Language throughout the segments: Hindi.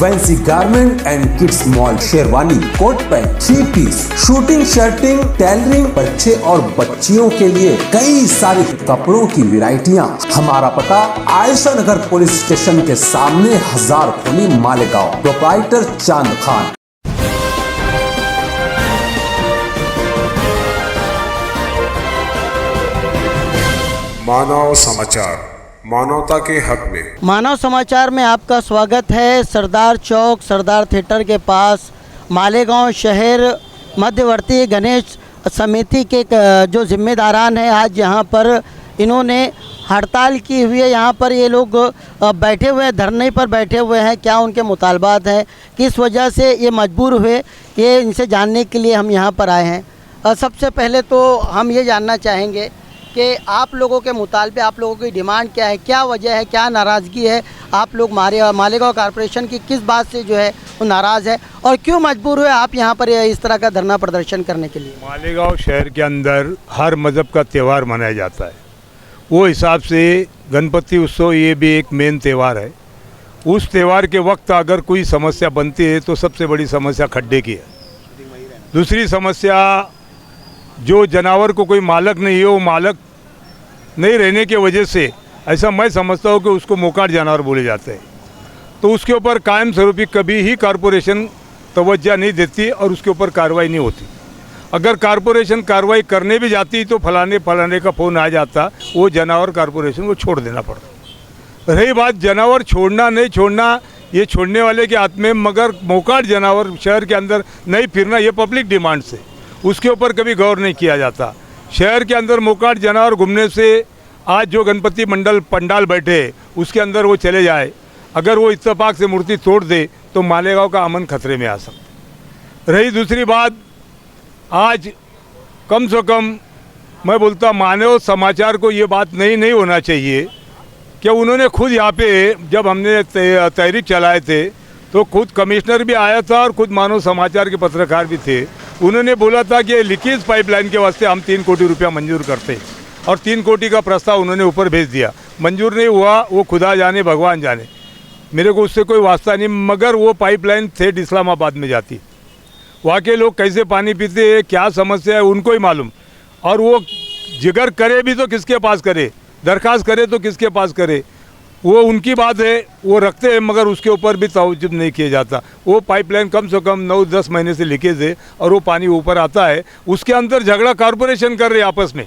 Fancy garment and kids mall, sherwani, coat pant, 3 piece, shooting, shirting, tailoring, बच्चे और बच्चियों के लिए कई सारे कपड़ों की वैरायटियां। हमारा पता आयशा नगर पुलिस स्टेशन के सामने, हजार खोली, मालेगांव। प्रोप्राइटर चांद खान। मानव समाचार, मानवता के हक में। मानव समाचार में आपका स्वागत है। सरदार चौक, सरदार थिएटर के पास मालेगांव शहर मध्यवर्ती गणेश समिति के जो जिम्मेदारान हैं, आज यहाँ पर इन्होंने हड़ताल की हुई है। यहाँ पर ये लोग बैठे हुए हैं, धरने पर बैठे हुए हैं। क्या उनके मुतालबात हैं, किस वजह से ये मजबूर हुए, ये इनसे जानने के लिए हम यहाँ पर आए हैं। सबसे पहले तो हम ये जानना चाहेंगे कि आप लोगों के मुतालबे, आप लोगों की डिमांड क्या है, क्या वजह है, क्या नाराज़गी है? आप लोग मालेगांव कॉरपोरेशन की किस बात से जो है वो नाराज़ है और क्यों मजबूर हुए आप यहाँ पर इस तरह का धरना प्रदर्शन करने के लिए? मालेगांव शहर के अंदर हर मज़हब का त्यौहार मनाया जाता है। वो हिसाब से गणपति उत्सव ये भी एक मेन त्यौहार है। उस त्यौहार के वक्त अगर कोई समस्या बनती है तो सबसे बड़ी समस्या खड्डे की है। दूसरी समस्या, जो जानवर को कोई मालक नहीं है, वो मालक नहीं रहने की वजह से ऐसा मैं समझता हूँ कि उसको मोकाट जानवर बोले जाते हैं। तो उसके ऊपर कायम स्वरूपी कभी ही कॉरपोरेशन तवज्जो नहीं देती और उसके ऊपर कार्रवाई नहीं होती। अगर कॉरपोरेशन कार्रवाई करने भी जाती तो फलाने का फ़ोन आ जाता, वो जानवर कॉरपोरेशन को छोड़ देना पड़ता। रही बात जानवर छोड़ना नहीं छोड़ना, ये छोड़ने वाले के हाथ में, मगर मोकाट जानवर शहर के अंदर नहीं फिरना, ये पब्लिक डिमांड से, उसके ऊपर कभी गौर नहीं किया जाता। शहर के अंदर मोकाट जानवर घूमने से आज जो गणपति पंडाल बैठे उसके अंदर वो चले जाए, अगर वो इत्तेफाक से मूर्ति तोड़ दे तो मालेगांव का अमन खतरे में आ सकता। रही दूसरी बात, आज कम से कम मैं बोलता मानव समाचार को ये बात नहीं होना चाहिए कि उन्होंने खुद यहाँ पे जब हमने तहरीक चलाए थे तो खुद कमिश्नर भी आया था और खुद मानव समाचार के पत्रकार भी थे। उन्होंने बोला था कि लीकेज पाइपलाइन के वास्ते हम 3 कोटी रुपया मंजूर करते, और 3 कोटी का प्रस्ताव उन्होंने ऊपर भेज दिया। मंजूर नहीं हुआ, वो खुदा जाने भगवान जाने, मेरे को उससे कोई वास्ता नहीं। मगर वो पाइपलाइन थेट इस्लामाबाद में जाती, वहाँ के लोग कैसे पानी पीते हैं, क्या समस्या है, उनको ही मालूम। और वो जिगर करे भी तो किसके पास करे, दरख्वास्त करे तो किसके पास करे, वो उनकी बात है, वो रखते हैं, मगर उसके ऊपर भी तवज्जो नहीं किया जाता। वो पाइपलाइन कम से कम 9-10 महीने से लीकेज है और वो पानी ऊपर आता है। उसके अंदर झगड़ा कॉरपोरेशन कर रहे आपस में।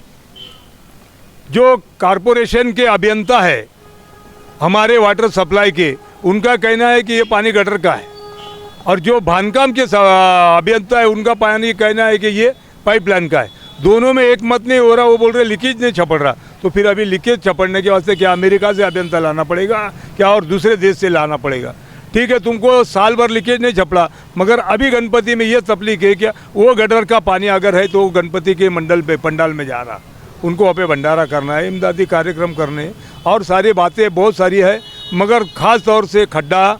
जो कॉरपोरेशन के अभियंता है हमारे वाटर सप्लाई के, उनका कहना है कि ये पानी गटर का है, और जो बांधकाम के अभियंता है उनका पानी कहना है कि ये पाइपलाइन का है। दोनों में एक मत नहीं हो रहा। वो बोल रहे लीकेज नहीं छपड़ रहा, तो फिर अभी लीकेज छपड़ने के वास्ते क्या अमेरिका से अभियंता लाना पड़ेगा क्या, और दूसरे देश से लाना पड़ेगा? ठीक है, तुमको साल भर लीकेज नहीं छपड़ा, मगर अभी गणपति में ये तकलीफ है क्या, वो गटर का पानी अगर है तो गणपति के पंडाल में जा रहा, उनको वहाँ पे भंडारा करना है, इमदादी कार्यक्रम करने और सारी बातें बहुत सारी है। मगर ख़ास तौर से खड्डा,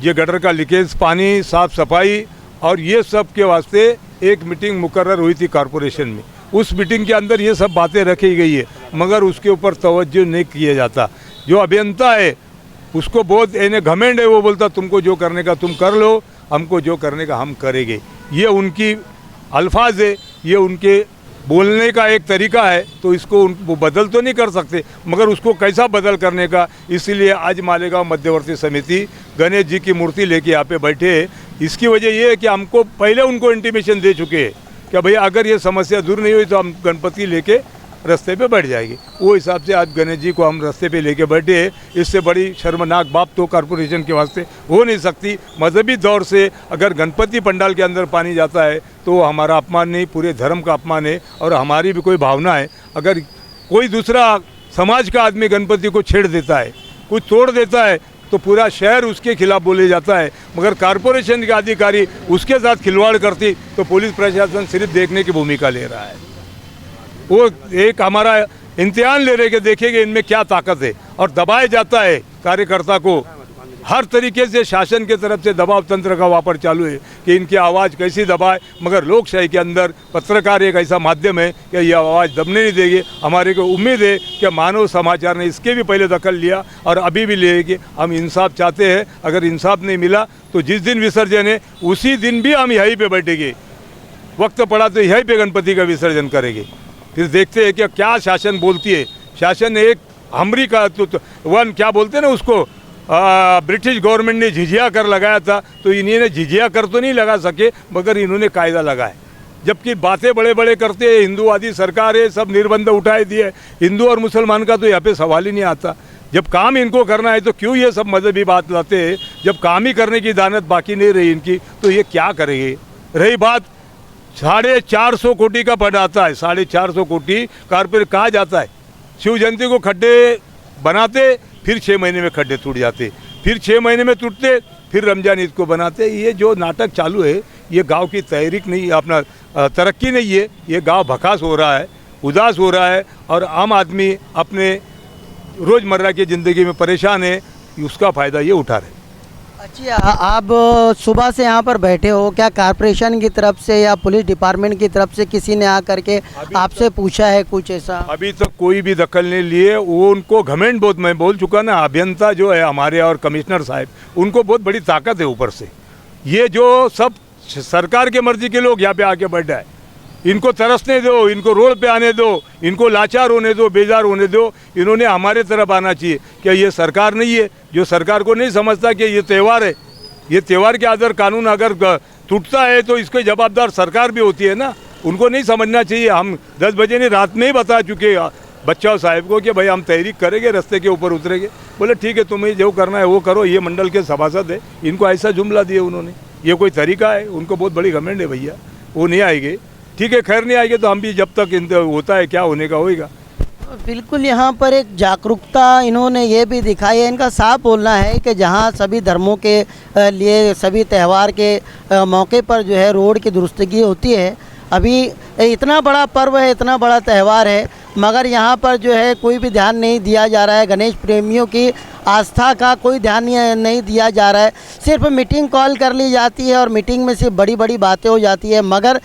ये गटर का लीकेज पानी, साफ़ सफाई और ये सब के वास्ते एक मीटिंग मुकर्रर हुई थी कॉरपोरेशन में। उस मीटिंग के अंदर ये सब बातें रखी गई है, मगर उसके ऊपर तवज्जो नहीं किया जाता। जो अभियंता है उसको बहुत इन्हें घमंड है, वो बोलता तुमको जो करने का तुम कर लो, हमको जो करने का हम करेंगे। ये उनकी अल्फाज है, ये उनके बोलने का एक तरीका है, तो इसको वो बदल तो नहीं कर सकते, मगर उसको कैसा बदल करने का। इसीलिए आज मालेगांव मध्यवर्ती समिति गणेश जी की मूर्ति लेके यहाँ पे बैठे। इसकी वजह ये है कि हमको पहले उनको इंटीमेशन दे चुके हैं कि भैया अगर ये समस्या दूर नहीं हुई तो हम गणपति लेके रास्ते पे बैठ जाएंगे। वो हिसाब से आज गणेश जी को हम रास्ते पे लेके बैठे हैं। इससे बड़ी शर्मनाक बात तो कॉरपोरेशन के वास्ते हो नहीं सकती। मजहबी दौर से अगर गणपति पंडाल के अंदर पानी जाता है तो वो हमारा अपमान नहीं, पूरे धर्म का अपमान है और हमारी भी कोई भावना है। अगर कोई दूसरा समाज का आदमी गणपति को छेड़ देता है, कुछ तोड़ देता है, तो पूरा शहर उसके खिलाफ बोले जाता है। मगर कॉरपोरेशन के अधिकारी उसके साथ खिलवाड़ करती तो पुलिस प्रशासन सिर्फ देखने की भूमिका ले रहा है। वो एक हमारा इम्तिहान ले रहे कि देखेंगे इनमें क्या ताकत है, और दबाया जाता है कार्यकर्ता को हर तरीके से शासन के तरफ से दबाव तंत्र का वापर चालू है कि इनकी आवाज़ कैसी दबाए, मगर लोकशाही के अंदर पत्रकार एक ऐसा माध्यम है कि ये आवाज़ दबने नहीं देगी। हमारे को उम्मीद है कि मानव समाचार ने इसके भी पहले दखल लिया और अभी भी लेगी। हम इंसाफ चाहते हैं, अगर इंसाफ नहीं मिला तो जिस दिन विसर्जन है उसी दिन भी हम यहीं पर बैठेंगे, वक्त पड़ा तो यहीं पर गणपति का विसर्जन करेंगे। फिर देखते हैं कि क्या शासन बोलती है। शासन ने एक हमरी का वन क्या बोलते हैं ना उसको, ब्रिटिश गवर्नमेंट ने झिझिया कर लगाया था, तो इन्होंने झिझिया कर तो नहीं लगा सके मगर इन्होंने कायदा लगाया। जबकि बातें बड़े बड़े करते हैं, हिंदूवादी सरकार है, सब निर्बंध उठाए दिए, हिंदू और मुसलमान का तो यहाँ पे सवाल ही नहीं आता। जब काम इनको करना है तो क्यों ये सब मजहबी बात लाते हैं? जब काम ही करने की दानत बाकी नहीं रही इनकी तो ये क्या करेंगे। रही बात 450 कोटी का फंड आता है, 450 कोटी कारपोरेट कहाँ जाता है? शिव जयंती को खड्डे बनाते, फिर 6 महीने में खड्डे टूट जाते, फिर 6 महीने में टूटते, फिर रमजान ईद को बनाते। ये जो नाटक चालू है ये गांव की तहरीक नहीं, अपना तरक्की नहीं है, ये गांव भकास हो रहा है, उदास हो रहा है और आम आदमी अपने रोज़मर्रा की ज़िंदगी में परेशान है, उसका फ़ायदा ये उठा रहे। अच्छा, आप सुबह से यहाँ पर बैठे हो, क्या कॉरपोरेशन की तरफ से या पुलिस डिपार्टमेंट की तरफ से किसी ने आकर के आपसे पूछा है कुछ ऐसा? अभी तक कोई भी दखल नहीं लिए। वो उनको घमंड बहुत, मैं बोल चुका ना, अभियंता जो है हमारे और कमिश्नर साहब, उनको बहुत बड़ी ताकत है ऊपर से। ये जो सब सरकार के मर्जी के लोग यहाँ पे आके बैठ जाए, इनको तरसने दो, इनको रोड पे आने दो, इनको लाचार होने दो, बेजार होने दो। इन्होंने हमारे तरफ आना चाहिए। क्या ये सरकार नहीं है जो सरकार को नहीं समझता कि ये त्यौहार है? ये त्यौहार के अंदर कानून अगर टूटता है तो इसके जवाबदार सरकार भी होती है ना, उनको नहीं समझना चाहिए। हम 10 बजे नहीं रात में ही बता चुके बच्चा साहब को कि भाई हम तहरीक करेंगे, रास्ते के ऊपर उतरेंगे। बोले ठीक है, तुम्हें जो करना है वो करो, ये मंडल के सभासद है। इनको ऐसा जुमला दिए उन्होंने, ये कोई तरीका है? उनको बहुत बड़ी घमंड है भैया, वो नहीं आएंगे। ठीक है, खैर नहीं आएंगे तो हम भी जब तक होता है क्या होने का होएगा। बिल्कुल, यहाँ पर एक जागरूकता इन्होंने ये भी दिखाई है। इनका साफ बोलना है कि जहाँ सभी धर्मों के लिए सभी त्यौहार के मौके पर जो है रोड की दुरुस्तगी होती है। अभी इतना बड़ा पर्व है, इतना बड़ा त्यौहार है, मगर यहाँ पर जो है कोई भी ध्यान नहीं दिया जा रहा है। गणेश प्रेमियों की आस्था का कोई ध्यान नहीं दिया जा रहा है। सिर्फ मीटिंग कॉल कर ली जाती है और मीटिंग में सिर्फ बड़ी बड़ी बातें हो जाती है, मगर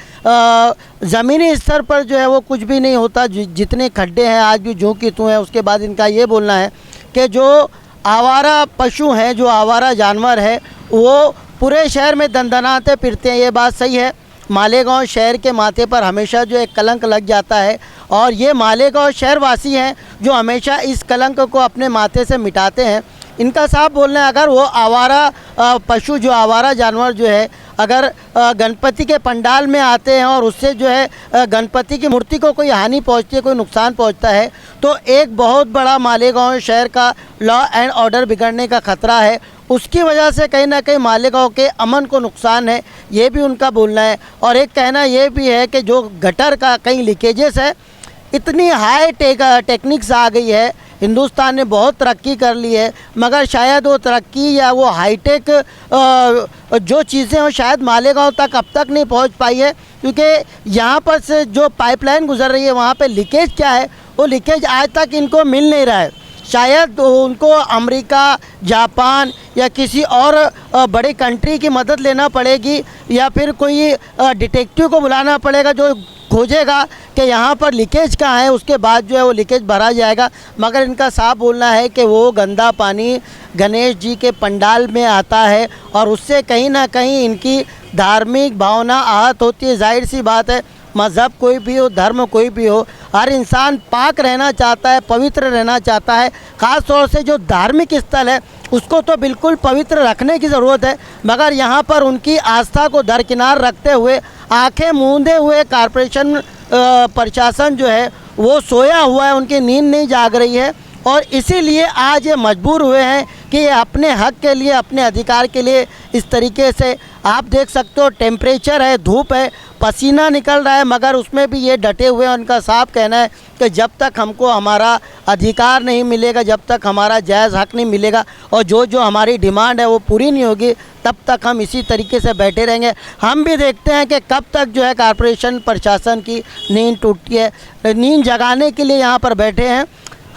ज़मीनी स्तर पर जो है वो कुछ भी नहीं होता। जितने खड्डे हैं आज भी जूं की त्यों है। उसके बाद इनका ये बोलना है कि जो आवारा पशु हैं, जो आवारा जानवर है, वो पूरे शहर में दंदनाते फिरते हैं। ये बात सही है। मालेगांव शहर के माथे पर हमेशा जो एक कलंक लग जाता है और ये मालेगांव शहरवासी हैं जो हमेशा इस कलंक को अपने माथे से मिटाते हैं। इनका साफ बोलना है, अगर वो आवारा पशु, जो आवारा जानवर जो है, अगर गणपति के पंडाल में आते हैं और उससे जो है गणपति की मूर्ति को कोई हानि पहुंचती है, कोई नुकसान पहुंचता है, तो एक बहुत बड़ा मालेगांव शहर का लॉ एंड ऑर्डर बिगड़ने का खतरा है। उसकी वजह से कहीं ना कहीं मालेगांव के अमन को नुकसान है, ये भी उनका बोलना है। और एक कहना ये भी है कि जो गटर का कहीं लीकेजेस है, इतनी हाई टेक्निक्स आ गई है, हिंदुस्तान ने बहुत तरक्की कर ली है, मगर शायद वो तरक्की या वो हाईटेक जो चीज़ें हो शायद मालेगांव तक अब तक नहीं पहुंच पाई है। क्योंकि यहाँ पर से जो पाइपलाइन गुजर रही है वहाँ पे लीकेज क्या है, वो लीकेज आज तक इनको मिल नहीं रहा है। शायद उनको अमेरिका, जापान या किसी और बड़ी कंट्री की मदद लेना पड़ेगी या फिर कोई डिटेक्टिव को बुलाना पड़ेगा जो खोजेगा कि यहाँ पर लीकेज कहाँ है, उसके बाद जो है वो लीकेज भरा जाएगा। मगर इनका साफ बोलना है कि वो गंदा पानी गणेश जी के पंडाल में आता है और उससे कहीं ना कहीं इनकी धार्मिक भावना आहत होती है। जाहिर सी बात है, मज़हब कोई भी हो, धर्म कोई भी हो, हर इंसान पाक रहना चाहता है, पवित्र रहना चाहता है। ख़ास तौर से जो धार्मिक स्थल है उसको तो बिल्कुल पवित्र रखने की ज़रूरत है, मगर यहाँ पर उनकी आस्था को दरकिनार रखते हुए आंखें मूंदे हुए कॉरपोरेशन प्रशासन जो है वो सोया हुआ है, उनकी नींद नहीं जाग रही है। और इसीलिए आज ये मजबूर हुए हैं कि ये अपने हक के लिए, अपने अधिकार के लिए इस तरीके से, आप देख सकते हो टेम्परेचर है, धूप है, पसीना निकल रहा है, मगर उसमें भी ये डटे हुए हैं। उनका साफ कहना है कि जब तक हमको हमारा अधिकार नहीं मिलेगा, जब तक हमारा जायज़ हक नहीं मिलेगा और जो हमारी डिमांड है वो पूरी नहीं होगी, तब तक हम इसी तरीके से बैठे रहेंगे। हम भी देखते हैं कि कब तक जो है कॉरपोरेशन प्रशासन की नींद टूटती है। नींद जगाने के लिए यहाँ पर बैठे हैं।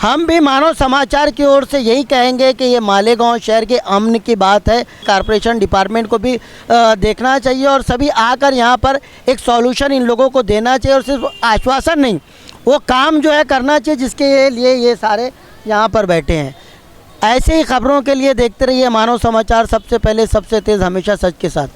हम भी मानव समाचार की ओर से यही कहेंगे कि ये मालेगांव शहर के अमन की बात है। कारपोरेशन डिपार्टमेंट को भी देखना चाहिए और सभी आकर यहाँ पर एक सॉल्यूशन इन लोगों को देना चाहिए और सिर्फ आश्वासन नहीं, वो काम जो है करना चाहिए जिसके लिए ये सारे यहाँ पर बैठे हैं। ऐसे ही खबरों के लिए देखते रहिए मानव समाचार, सबसे पहले सबसे तेज़, हमेशा सच के साथ।